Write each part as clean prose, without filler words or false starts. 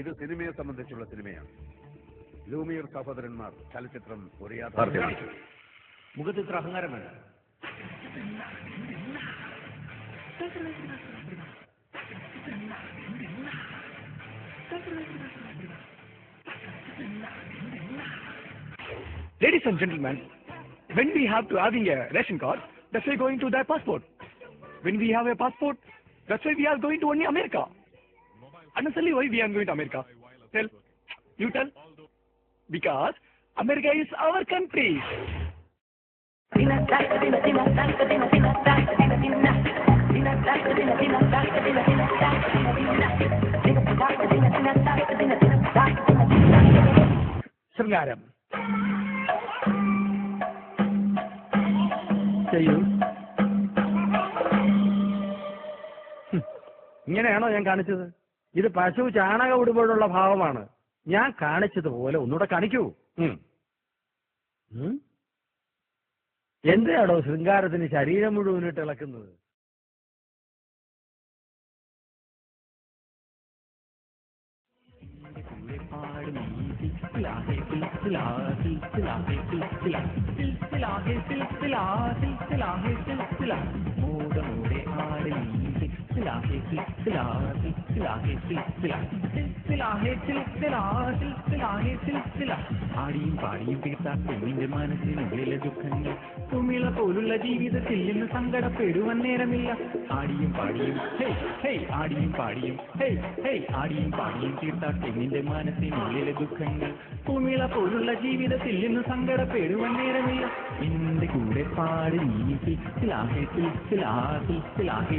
ഇത് സിനിമയെ സംബന്ധിച്ചുള്ള സിനിമയാണ്. ലൂമിയർ സഹോദരന്മാർ ചലച്ചിത്രം ഒരു യാഥാർത്ഥ്യമാണ്. മുഖത്ത് ഇത്ര അഹങ്കാരം വേണ്ട. Ladies and gentlemen, when we have to having a ration card, that's why going to their passport. When we have a passport, that's why we are going to only America. Honestly, why we are going to America? Tell. You tell. Because America is our country. ശൃംഗാരം ചെയ്യൂ. ഇങ്ങനെയാണോ ഞാൻ കാണിച്ചത്? ഇത് പശു ചാണകം ഇടുമ്പോഴുള്ള ഭാവമാണ്. ഞാൻ കാണിച്ചതുപോലെ ഒന്നുകൂടെ കാണിക്കൂ. എന്തിനാണോ ശൃംഗാരത്തിന് ശരീരം മുഴുവനിട്ട് ഇളക്കുന്നത്? ആടിയും പാടിയും തീർത്താട്ടെ നിന്റെ മനസ്സിനുള്ളിലെ ദുഃഖങ്ങൾ കുമിള പോലുള്ള ജീവിതത്തിൽ നിന്ന് സങ്കടപ്പെടുവാൻ നേരമില്ല. ആടിയും പാടിയും ഹേയ് ഹേയ് ആടിയും പാടിയും ഹേയ് ഹേയ് ആടിയും പാടിയും തീർത്താട്ടെ നിന്റെ മനസ്സിനുള്ളിലെ ദുഃഖങ്ങൾ കുമിള പോലുള്ള ജീവിതത്തിൽ നിന്ന് സങ്കടപ്പെടുവാൻ നേരമില്ല. എന്റെ കൂടെ പാടി നീ സിൽസിലാഹേ സിൽസിലാഹേ സിൽസിലാഹേ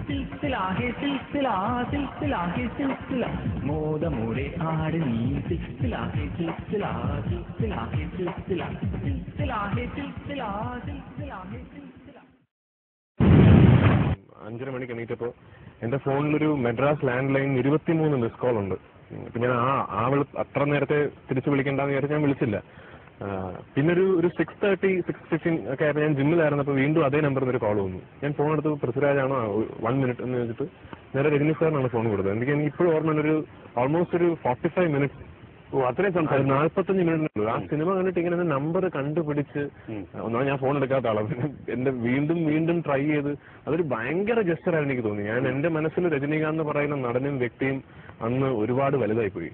സിൽസിലാഹേ സിൽസിലാഹേ സിൽസിലാഹേ സിൽസില മോദമോടെ ആട് നീ സിൽസിലാഹേ സിൽസിലാഹേ സിൽസിലാഹേ സിൽസില സിൽസിലാഹേ സിൽസിലാഹേ സിൽസിലാഹേ സിൽസില. 5:30 മണിക്ക് എണീറ്റപ്പോൾ എന്റെ ഫോണിലൊരു Madras land line 23 miss call ഉണ്ട്. അപ്പൊ ഞാൻ അത്ര നേരത്തെ തിരിച്ചു വിളിക്കണ്ടെന്ന് വിചാരിച്ച് ഞാൻ വിളിച്ചില്ല. പിന്നെ ഒരു 6:30 6:15 ഒക്കെ ആയപ്പോൾ ഞാൻ ജിമ്മിലായിരുന്നപ്പോൾ വീണ്ടും അതേ നമ്പറിൽ നിന്ന് ഒരു കോൾ വന്നു. ഞാൻ ഫോൺ എടുത്ത് പൃഥ്വിരാജാണോ 1 മിനിറ്റ് എന്ന് വെച്ചിട്ട് നേരെ രജനി സാറിനാണ് ഫോൺ കൊടുത്തത്. എനിക്ക് ഇപ്പോഴും ഓർമ്മ ഒരു ഓൾമോസ്റ്റ് ഒരു 45 മിനിറ്റ്സ് അത്രയും 45 മിനിറ്റ് ആ സിനിമ കണ്ടിട്ട് ഇങ്ങനെ നമ്പർ കണ്ടുപിടിച്ച് ഒന്നാമത് ഞാൻ ഫോൺ എടുക്കാത്ത ആളാണ്. എന്റെ വീണ്ടും ട്രൈ ചെയ്ത് അതൊരു ഭയങ്കര ജസ്റ്ററായിരുന്നു എനിക്ക് തോന്നി. ഞാൻ എന്റെ മനസ്സിൽ രജനീകാന്ത് എന്ന് പറയുന്ന നടനും വ്യക്തിയും അന്ന് ഒരുപാട് വലുതായി പോയി.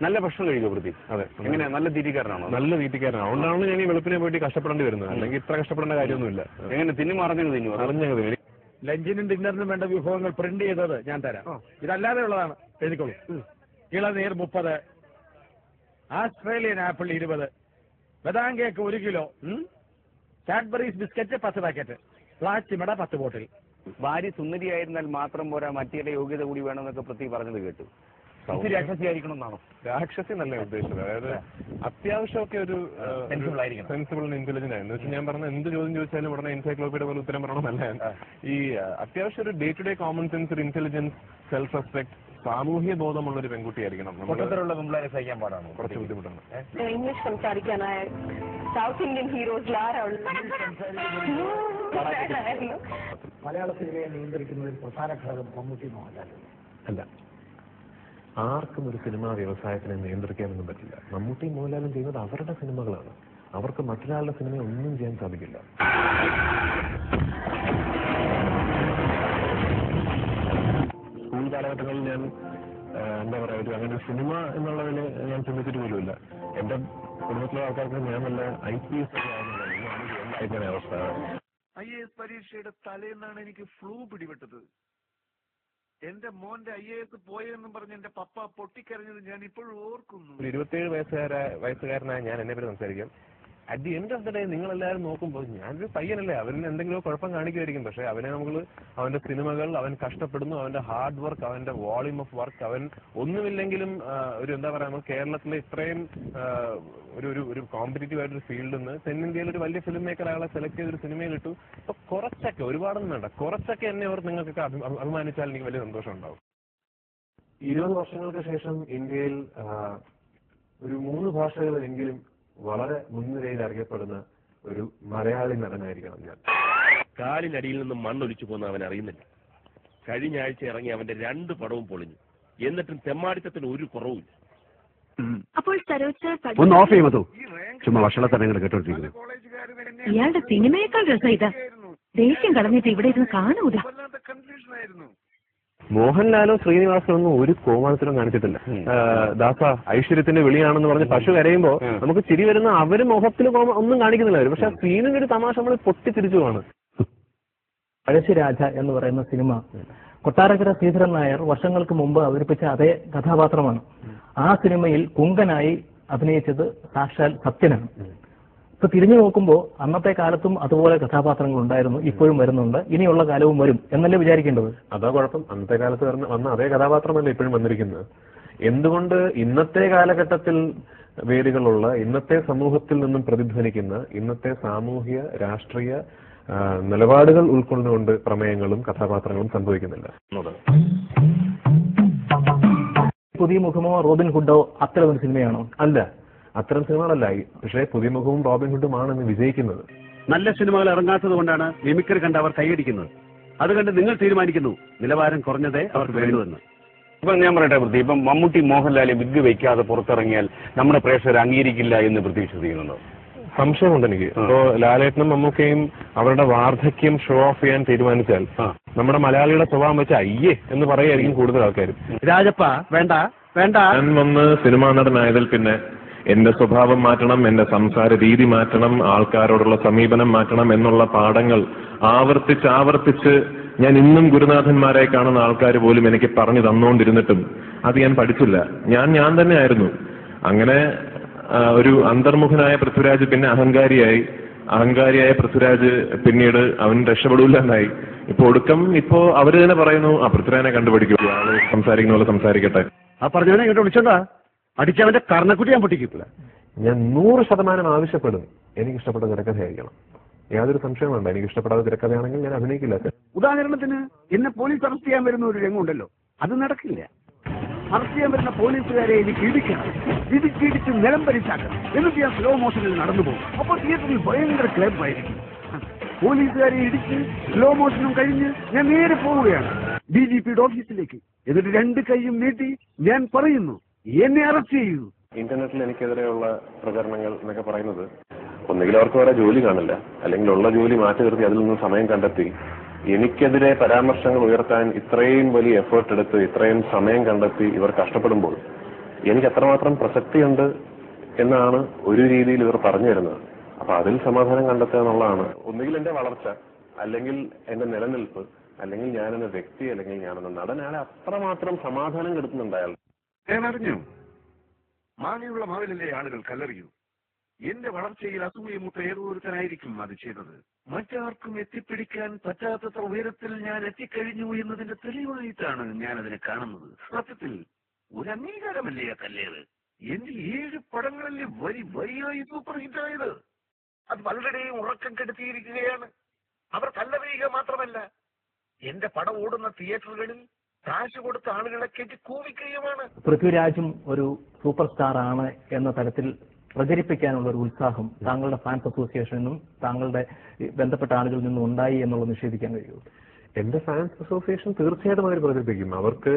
നല്ല ഭക്ഷണം കഴിക്കുക വൃത്തി. അതെ, എങ്ങനെയാ? നല്ല തീറ്റിക്കാരനാണോ? നല്ല തീറ്റിക്കാരനാണ്. അതുകൊണ്ടാണ് ഞാൻ ഈ വെളുപ്പിനെ പോയിട്ട് കഷ്ടപ്പെടേണ്ടി വരുന്നത്. അല്ലെങ്കിൽ ഇത്ര കഷ്ടപ്പെടേണ്ട കാര്യമൊന്നുമില്ല. എങ്ങനെ തിന്നു അറിഞ്ഞത്? ലഞ്ചിനും ഡിന്നറിനും വേണ്ട വിഭവങ്ങൾ പ്രിന്റ് ചെയ്തത് ഞാൻ തരാം. ഇതല്ലാതെ ഉള്ളതാണ്. എഴുതിക്കോളൂ. ഇളനീർ 30, ആസ്ട്രേലിയൻ ആപ്പിൾ 20, ബദാം cake 1 kilo, Cadbury's biscuit 10 packet, Plachimada 10 ബോട്ടിൽ. ഭാര്യ സുന്ദരിയായിരുന്നാൽ മാത്രം പോരാ, മറ്റേ യോഗ്യത കൂടി വേണമെന്നൊക്കെ പൃഥ്വി പറഞ്ഞത് കേട്ടു. രാക്ഷസി ആയിരിക്കണം എന്നാണോ? രാക്ഷസി നല്ല ഉദ്ദേശിച്ചത്. അതായത് അത്യാവശ്യമൊക്കെ ഒരു സെൻസിബിൾ ഇന്റലിജന്റ് ആയിരുന്നു. വെച്ചാൽ ഞാൻ പറഞ്ഞ എന്ത് ചോദ്യം ചോദിച്ചാലും ഉടനെ എൻസൈക്ലോപ്പീഡിയ പോലെ ഉത്തരം പറയണമെന്നല്ല. ഈ അത്യാവശ്യം ഒരു day to day common sense, ഒരു ഇന്റലിജൻസ്, സെൽഫ് റെസ്പെക്ട്, സാമൂഹ്യ ബോധമുള്ള ഒരു പെൺകുട്ടിയായിരിക്കണം. പെൺപിള്ളേരെ സഹിക്കാൻ പാടാണ്, കുറച്ച് ബുദ്ധിമുട്ടാണ്. ഇംഗ്ലീഷ് സംസാരിക്കാനായ സൗത്ത് ഇന്ത്യൻ ഹീറോസിൽ മലയാള സിനിമയെ നിയന്ത്രിക്കുന്ന ഒരു പ്രധാന ഘടകം മമ്മൂട്ടി മോഹൻലാൽ അല്ല. ആർക്കും ഒരു സിനിമാ വ്യവസായത്തിനെ നിയന്ത്രിക്കാനൊന്നും പറ്റില്ല. മമ്മൂട്ടിയും മോഹൻലാലും ചെയ്യുന്നത് അവരുടെ സിനിമകളാണ്. അവർക്ക് മറ്റൊരാളുടെ സിനിമ ഒന്നും ചെയ്യാൻ സാധിക്കില്ല. സ്കൂൾ കാലഘട്ടങ്ങളിൽ ഞാൻ എന്താ പറയാ, അങ്ങനെ സിനിമ എന്നുള്ളതിൽ ഞാൻ ചിന്തിച്ചിട്ട് പോലുമില്ല. എന്റെ കുടുംബത്തിലെ ആൾക്കാർക്ക് ഞാൻ നല്ല IPS ഒക്കെ ആയിരുന്നില്ല. അവസ്ഥ IAS പരീക്ഷയുടെ തലേന്നാണ് എനിക്ക് ഫ്ലൂ പിടിപെട്ടത്. എന്റെ മോന്റെ IAS പോയെന്നും പറഞ്ഞ് എന്റെ പപ്പ പൊട്ടിക്കരഞ്ഞത് ഞാൻ ഇപ്പോഴും ഓർക്കുന്നു. 27 വയസ്സുകാരനായ ഞാൻ എന്നെ പറ്റി സംസാരിക്കാം. At the end of the day നിങ്ങളെല്ലാവരും നോക്കുമ്പോൾ ഞാനൊരു പയ്യനല്ലേ, അവന് എന്തെങ്കിലും കുഴപ്പം കാണിക്കുമായിരിക്കും. പക്ഷെ അവനെ നമ്മൾ അവന്റെ സിനിമകൾ, അവൻ കഷ്ടപ്പെടുന്നു, അവന്റെ ഹാർഡ് വർക്ക്, അവന്റെ വോളിയം ഓഫ് വർക്ക്, അവൻ ഒന്നുമില്ലെങ്കിലും ഒരു എന്താ പറയാ, നമ്മൾ കേരളത്തിലെ ഇത്രയും ഒരു കോമ്പറ്റീറ്റീവ് ആയിട്ടൊരു ഫീൽഡിൽ നിന്ന് തെന്നിന്ത്യയിൽ ഒരു വലിയ ഫിലിം മേക്കർ അയാളെ സെലക്ട് ചെയ്തൊരു സിനിമയിൽ ഇട്ടു. അപ്പൊ കുറച്ചൊക്കെ, ഒരുപാടൊന്നും വേണ്ട, കുറച്ചൊക്കെ എന്നെ ഓർത്ത് നിങ്ങൾക്കൊക്കെ അഭിമാനിച്ചാൽ എനിക്ക് വലിയ സന്തോഷം ഉണ്ടാവും. 20 വർഷങ്ങൾക്ക് ശേഷം ഇന്ത്യയിൽ ഒരു 3 ഭാഷകളിലെങ്കിലും വളരെ മുൻനിരയിൽ അറിയപ്പെടുന്ന ഒരു മലയാളി നടനായിരിക്കണം ഞാൻ. കാലിനടിയിൽ നിന്നും മണ്ണൊലിച്ചു പോകുന്ന അവൻ അറിയുന്നില്ല. കഴിഞ്ഞ ആഴ്ച ഇറങ്ങി അവന്റെ 2 പടവും പൊളിഞ്ഞു. എന്നിട്ടും തെമ്മാടിത്തത്തിന് ഒരു കുറവുമില്ല. അപ്പോൾ സരോജ് ഒന്ന് ഓഫ് ചെയ്യുമോ? ചുമ്മാ വഷളത്തരങ്ങൾ കേട്ടോണ്ടിരിക്കുന്നു. ഇയാളുടെ സിനിമയേക്കാൾ രസം ഇതാ. ദേഷ്യം കളഞ്ഞിട്ട് ഇവിടെ ഇരുന്ന് കാണൂല. മോഹൻലാലോ ശ്രീനിവാസനോ ഒന്നും ഒരു കോമാളിത്തരം കാണിച്ചിട്ടില്ല. ദാസ ഐശ്വര്യത്തിന്റെ വിളിയാണെന്ന് പറഞ്ഞ് പശു കരയുമ്പോ നമുക്ക് ചിരി വരുന്ന അവര് മുഖത്തിൽ ഒന്നും കാണിക്കുന്നില്ല അവര്. പക്ഷെ ആ സീനിന്റെ ഒരു തമാശ നമ്മൾ പൊട്ടിത്തിരിച്ചുമാണ്. പഴശ്ശിരാജ എന്ന് പറയുന്ന സിനിമ കൊട്ടാരക്കര ശ്രീധരൻ നായർ വർഷങ്ങൾക്ക് മുമ്പ് അവതരിപ്പിച്ച അതേ കഥാപാത്രമാണ്. ആ സിനിമയിൽ കുങ്കനായി അഭിനയിച്ചത് സാക്ഷാൽ സത്യനാണ്. ഇപ്പൊ തിരിഞ്ഞു നോക്കുമ്പോൾ അന്നത്തെ കാലത്തും അതുപോലെ കഥാപാത്രങ്ങൾ ഉണ്ടായിരുന്നു, ഇപ്പോഴും വരുന്നുണ്ട്, ഇനിയുള്ള കാലവും വരും എന്നല്ലേ വിചാരിക്കേണ്ടത്? അതാ കുഴപ്പം. അന്നത്തെ കാലത്ത് വന്ന അതേ കഥാപാത്രമല്ലേ ഇപ്പോഴും വന്നിരിക്കുന്നത്. എന്തുകൊണ്ട് ഇന്നത്തെ കാലഘട്ടത്തിൽ വേദികളുള്ള, ഇന്നത്തെ സമൂഹത്തിൽ നിന്നും പ്രതിധ്വനിക്കുന്ന, ഇന്നത്തെ സാമൂഹ്യ രാഷ്ട്രീയ നിലപാടുകൾ ഉൾക്കൊണ്ടുകൊണ്ട് പ്രമേയങ്ങളും കഥാപാത്രങ്ങളും സംഭവിക്കുന്നില്ല? പുതിയ മുഖമോ റോബിൻ ഹുഡോ അത്തരമൊരു സിനിമയാണോ? അല്ല, അത്തരം സിനിമകളല്ല. പക്ഷേ പുതിയ മുഖവും റോബിൻ ഹുഡുമാണ് ഇന്ന് വിജയിക്കുന്നത്. നല്ല സിനിമകൾ ഇറങ്ങാത്തത് കൊണ്ടാണ് മിമിക്രി കണ്ട് അവർ കൈയടിക്കുന്നത്. അതുകൊണ്ട് നിങ്ങൾ തീരുമാനിക്കുന്നു നിലവാരം കുറഞ്ഞതേ അവർക്ക് വേണ്ടുവെന്ന്. ഇപ്പം ഞാൻ പറയട്ടെ വൃത്തി, ഇപ്പം മമ്മൂട്ടി മോഹൻലാല് വിഗ് വയ്ക്കാതെ പുറത്തിറങ്ങിയാൽ നമ്മുടെ പ്രേക്ഷകർ അംഗീകരിക്കില്ല എന്ന് പ്രതീക്ഷിക്കുന്നുണ്ടോ? സംശയമുണ്ട് എനിക്ക്. ഇപ്പോ ലാലേട്ടനും മമ്മൂക്കയും അവരുടെ വാർദ്ധക്യം ഷോ ഓഫ് ചെയ്യാൻ തീരുമാനിച്ചാൽ നമ്മുടെ മലയാളിയുടെ സ്വഭാവം വെച്ച് അയ്യേ എന്ന് പറയായിരിക്കും കൂടുതൽ ആൾക്കാരും. രാജപ്പ വേണ്ട വേണ്ട. ഞാൻ വന്ന് സിനിമാ നടനായതിൽ പിന്നെ എന്റെ സ്വഭാവം മാറ്റണം, എന്റെ സംസാര രീതി മാറ്റണം, ആൾക്കാരോടുള്ള സമീപനം മാറ്റണം എന്നുള്ള പാഠങ്ങൾ ആവർത്തിച്ച് ഞാൻ ഇന്നും ഗുരുനാഥന്മാരെ കാണുന്ന ആൾക്കാർ പോലും എനിക്ക് പറഞ്ഞു തന്നുകൊണ്ടിരുന്നിട്ടും അത് ഞാൻ പഠിച്ചില്ല. ഞാൻ തന്നെ ആയിരുന്നു. അങ്ങനെ ഒരു അന്തർമുഖനായ പൃഥ്വിരാജ് പിന്നെ അഹങ്കാരിയായ പൃഥ്വിരാജ് പിന്നീട് അവൻ രക്ഷപ്പെടൂല എന്നായി. ഇപ്പോ അവര് തന്നെ പറയുന്നു പൃഥ്വിരാജിനെ കണ്ടുപിടിക്കൂ, ആള് സംസാരിക്കുന്ന പോലെ സംസാരിക്കട്ടെ. ആ പറഞ്ഞവനെ ഇങ്ങോട്ട് വിളിച്ചോണ്ടാ അടിച്ചവന്റെ കർണക്കുട്ടി ഞാൻ പൊട്ടിക്കില്ല. ഞാൻ 100% ആവശ്യപ്പെടും എനിക്ക് ഇഷ്ടപ്പെട്ട തിരക്കഥയായിരിക്കണം. യാതൊരു സംശയം വേണ്ട. എനിക്ക് ഇഷ്ടപ്പെടാത്ത തിരക്കഥയാണെങ്കിൽ ഞാൻ അഭിനയിക്കില്ല. ഉദാഹരണത്തിന് എന്നെ പോലീസ് അറസ്റ്റ് ചെയ്യാൻ വരുന്ന ഒരു രംഗമുണ്ടല്ലോ, അത് നടക്കില്ല. അറസ്റ്റ് ചെയ്യാൻ വരുന്ന പോലീസുകാരെ എനിക്ക് ഇടിക്കണം, ഇടിച്ച് നിലം പരിച്ചാക്കണം, എന്നിട്ട് ഞാൻ സ്ലോ മോഷനിൽ നടന്നു പോകും. അപ്പോൾ തിയേറ്ററിൽ ഭയങ്കര ക്ലബായിരിക്കും. പോലീസുകാരെ ഇടിച്ച് സ്ലോ മോഷനും കഴിഞ്ഞ് ഞാൻ നേരെ പോവുകയാണ് DGPയുടെ ഓഫീസിലേക്ക്. എന്നിട്ട് 2 കൈയും നീട്ടി ഞാൻ പറയുന്നു, എന്നെ അറസ്റ്റ് ചെയ്യൂ. ഇന്റർനെറ്റിൽ എനിക്കെതിരെയുള്ള പ്രചരണങ്ങൾ എന്നൊക്കെ പറയുന്നത് ഒന്നുകിൽ അവർക്ക് വേറെ ജോലി കാണില്ല, അല്ലെങ്കിൽ ഉള്ള ജോലി മാറ്റി നിർത്തി അതിൽ നിന്ന് സമയം കണ്ടെത്തി എനിക്കെതിരെ പരാമർശങ്ങൾ ഉയർത്താൻ ഇത്രയും വലിയ എഫേർട്ട് എടുത്ത് ഇത്രയും സമയം കണ്ടെത്തി ഇവർ കഷ്ടപ്പെടുമ്പോൾ എനിക്ക് അത്രമാത്രം പ്രസക്തിയുണ്ട് എന്നാണ് ഒരു രീതിയിൽ ഇവർ പറഞ്ഞു തരുന്നത്. അപ്പൊ അതിൽ സമാധാനം കണ്ടെത്തുക എന്നുള്ളതാണ് ഒന്നുകിൽ എന്റെ വളർച്ച, അല്ലെങ്കിൽ എന്റെ നിലനിൽപ്പ്, അല്ലെങ്കിൽ ഞാനെന്ന വ്യക്തി, അല്ലെങ്കിൽ ഞാനെന്ന നടൻ. അയാളെ അത്രമാത്രം സമാധാനം കെടുത്തുന്നുണ്ട് അയാൾ. ഞാൻ അറിഞ്ഞു, മാങ്ങയുള്ള മാവിലല്ലേ ആളുകൾ കല്ലെറിയൂ. എന്റെ വളർച്ചയിൽ അസൂയമൂത്ത ഏതൊരുത്തനായിരിക്കും അത് ചെയ്തത്. മറ്റാർക്കും എത്തിപ്പിടിക്കാൻ പറ്റാത്തത്ര ഉയരത്തിൽ ഞാൻ എത്തിക്കഴിഞ്ഞു എന്നതിന്റെ തെളിവായിട്ടാണ് ഞാൻ അതിനെ കാണുന്നത്. സത്യത്തിൽ ഒരു അംഗീകാരമല്ലേ ആ കല്ലേറ്. എന്റെ 7 പടങ്ങളിലെ വരിയായി സൂപ്പർ ഹിറ്റായത്. അത് പലരുടെയും ഉറക്കം കെടുത്തിയിരിക്കുകയാണ്. അവർ കല്ലെറിയുക മാത്രമല്ല, എന്റെ പടം ഓടുന്ന തിയേറ്ററുകളിൽ കാശ് കൊടുത്ത ആളുകളെ കെട്ടി കൂവിക്കുകയുമാണ്. പൃഥ്വിരാജും ഒരു സൂപ്പർ സ്റ്റാർ ആണ് എന്ന തരത്തിൽ പ്രചരിപ്പിക്കാനുള്ള ഒരു ഉത്സാഹം താങ്കളുടെ ഫാൻസ് അസോസിയേഷനും താങ്കളുടെ ബന്ധപ്പെട്ട ആളുകളിൽ നിന്നും ഉണ്ടായി എന്നുള്ളത് നിഷേധിക്കാൻ കഴിയുമോ? എന്റെ ഫാൻസ് അസോസിയേഷൻ തീർച്ചയായിട്ടും അവർ പ്രചരിപ്പിക്കും. അവർക്ക്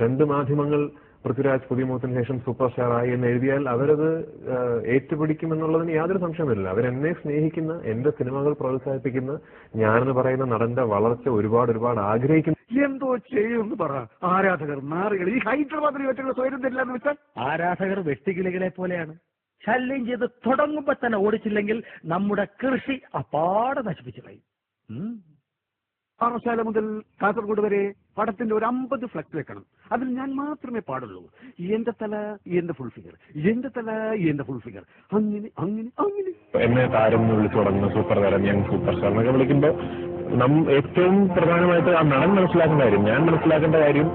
2 മാധ്യമങ്ങൾ പൃഥ്വിരാജ് പുതിയ മുഖത്തിന് ശേഷം സൂപ്പർ സ്റ്റാർ ആയി എന്ന് എഴുതിയാൽ അവരത് ഏറ്റുപിടിക്കുമെന്നുള്ളതിന് യാതൊരു സംശയമില്ല. അവരെന്നെ സ്നേഹിക്കുന്ന, എന്റെ സിനിമകൾ പ്രോത്സാഹിപ്പിക്കുന്ന, ഞാനെന്ന് പറയുന്ന നടന്റെ വളർച്ച ഒരുപാട് ആഗ്രഹിക്കുന്നു. എന്തോ ചെയ്യുമെന്ന് പറ. ആരാധകർ നാറികൾ ഈ ഹൈദരാബാദിനെ പറ്റിയുള്ള സ്വയം തരില്ല എന്ന് വെച്ചാൽ ആരാധകർ വെട്ടുകിളികളെ പോലെയാണ്. ശല്യം ചെയ്ത് തുടങ്ങുമ്പോ തന്നെ ഓടിച്ചില്ലെങ്കിൽ നമ്മുടെ കൃഷി അപ്പാടെ നശിപ്പിച്ചു കളയും. പാറശാല മുതൽ കാസർഗോഡ് വരെ പടത്തിന്റെ ഒരു 50 ഫ്ലക്സ് വെക്കണം. അതിൽ ഞാൻ മാത്രമേ പാടുള്ളൂ. എന്റെ തല എന്റെ ഫുൾ ഫിഗർ, എന്റെ തല എന്റെ ഫുൾ ഫിഗർ, അങ്ങനെ അങ്ങനെ അങ്ങനെ. എന്നെ താരം എന്ന് വിളിച്ചു തുടങ്ങുന്ന സൂപ്പർ താരം, യങ് സൂപ്പർ സ്റ്റാർ എന്നൊക്കെ വിളിക്കുമ്പോൾ ഏറ്റവും പ്രധാനമായിട്ട് ആ നടൻ മനസ്സിലാക്കേണ്ട കാര്യം, ഞാൻ മനസ്സിലാക്കേണ്ട കാര്യം,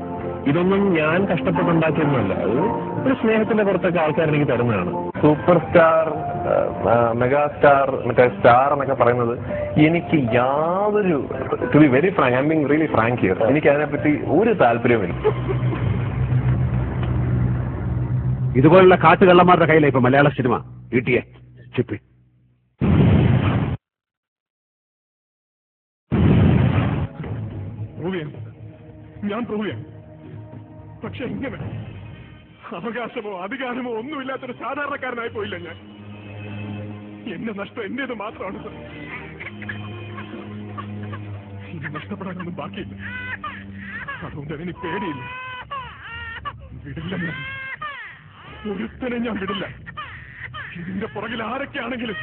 ഇതൊന്നും ഞാൻ കഷ്ടപ്പെട്ടുണ്ടാക്കിയൊന്നുമല്ല. അത് ഒരു സ്നേഹത്തിന്റെ പുറത്തൊക്കെ ആൾക്കാർ എനിക്ക് തരുന്നതാണ്. സൂപ്പർ സ്റ്റാർ, മെഗാ സ്റ്റാർ, മറ്റേ സ്റ്റാർ എന്നൊക്കെ പറയുന്നത് എനിക്ക് യാതൊരു, to be very frank, I am being really frank here, എനിക്ക് അതിനെപ്പറ്റി ഒരു താല്പര്യവുമില്ല. ഇതുപോലുള്ള കാട്ടുകള്ളന്മാരുടെ കയ്യിലാണ് ഇപ്പൊ മലയാള സിനിമ. കിട്ടിയേ ചിപ്പി. മൂവി ഞാൻ പ്രൂവ് ചെയ്യാം. പക്ഷെ എങ്ങനെ? അവകാശമോ അധികാരമോ ഒന്നുമില്ലാത്തൊരു സാധാരണക്കാരനായി പോയില്ല ഞാൻ. എന്റെ നഷ്ടം എന്റേത് മാത്രമാണ് സർ. ഇനി നഷ്ടപ്പെടാനൊന്നും ബാക്കിയില്ല. അതുകൊണ്ട് അതിന് പേടിയില്ല. വിടില്ല ഞാൻ. ഒരുത്തനെ ഞാൻ വിടില്ല. ഇതിന്റെ പുറകിൽ ആരൊക്കെയാണെങ്കിലും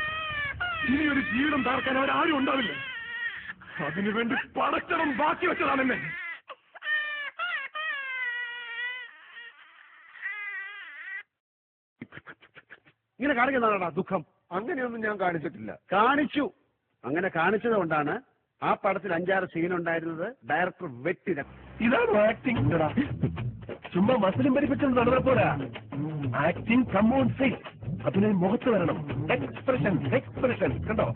ഇനിയൊരു ജീവിതം തകർക്കാൻ അവരാരും ഉണ്ടാവില്ല. അതിനുവേണ്ടി പടച്ചണം ബാക്കി വെച്ചതാണ് എന്നെ. ഇങ്ങനെ കാണിക്കുന്നതാണോ ദുഃഖം? അങ്ങനെയൊന്നും ഞാൻ കാണിച്ചിട്ടില്ല. കാണിച്ചു. അങ്ങനെ കാണിച്ചത് കൊണ്ടാണ് ആ പടത്തിൽ 5-6 സീൻ ഉണ്ടായിരുന്നത് ഡയറക്ടർ വെട്ടിന. ഇതാണ് ആക്ടിങ്. ചുമ്മാ മസിലും പരിപ്പിച്ചും നടന്ന പോരാ. Acting come on face. അതിന് മുഖത്ത് വരണം. Expression expression. കണ്ടോ?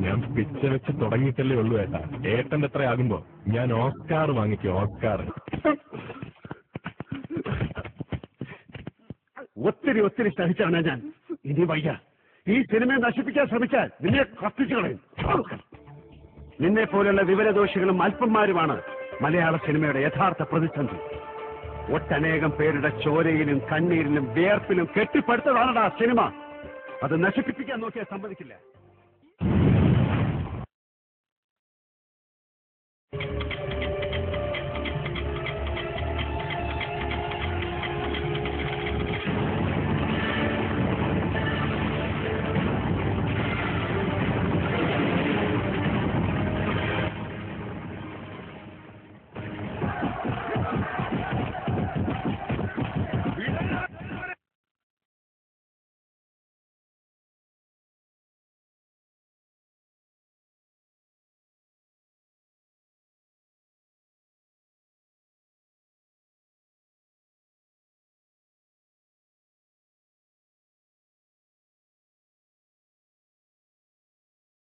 ഞാൻ പിച്ച വെച്ച് തുടങ്ങിയിട്ടല്ലേ ഉള്ളൂ ഏട്ടാ. ഏട്ടന്റെ എത്ര ആകുമ്പോ ഞാൻ ഓസ്കാർ വാങ്ങിക്കും. ഓസ്കാർ. ഒത്തിരി ഒത്തിരി സഹിച്ചാണ് ഞാൻ. ഇനി വയ്യ. ഈ സിനിമയെ നശിപ്പിക്കാൻ ശ്രമിച്ചാൽ നിന്നെ കത്തിച്ചു കളയും. നിന്നെ പോലെയുള്ള വിവരദോഷികളും അല്പന്മാരുമാണ് മലയാള സിനിമയുടെ യഥാർത്ഥ പ്രതിസന്ധി. ഒട്ടനേകം പേരുടെ ചോരയിലും കണ്ണീരിലും വിയർപ്പിലും കെട്ടിപ്പടുത്തതാണടാ സിനിമ. അത് നശിപ്പിക്കാൻ നോക്കിയാൽ സമ്മതിക്കില്ല.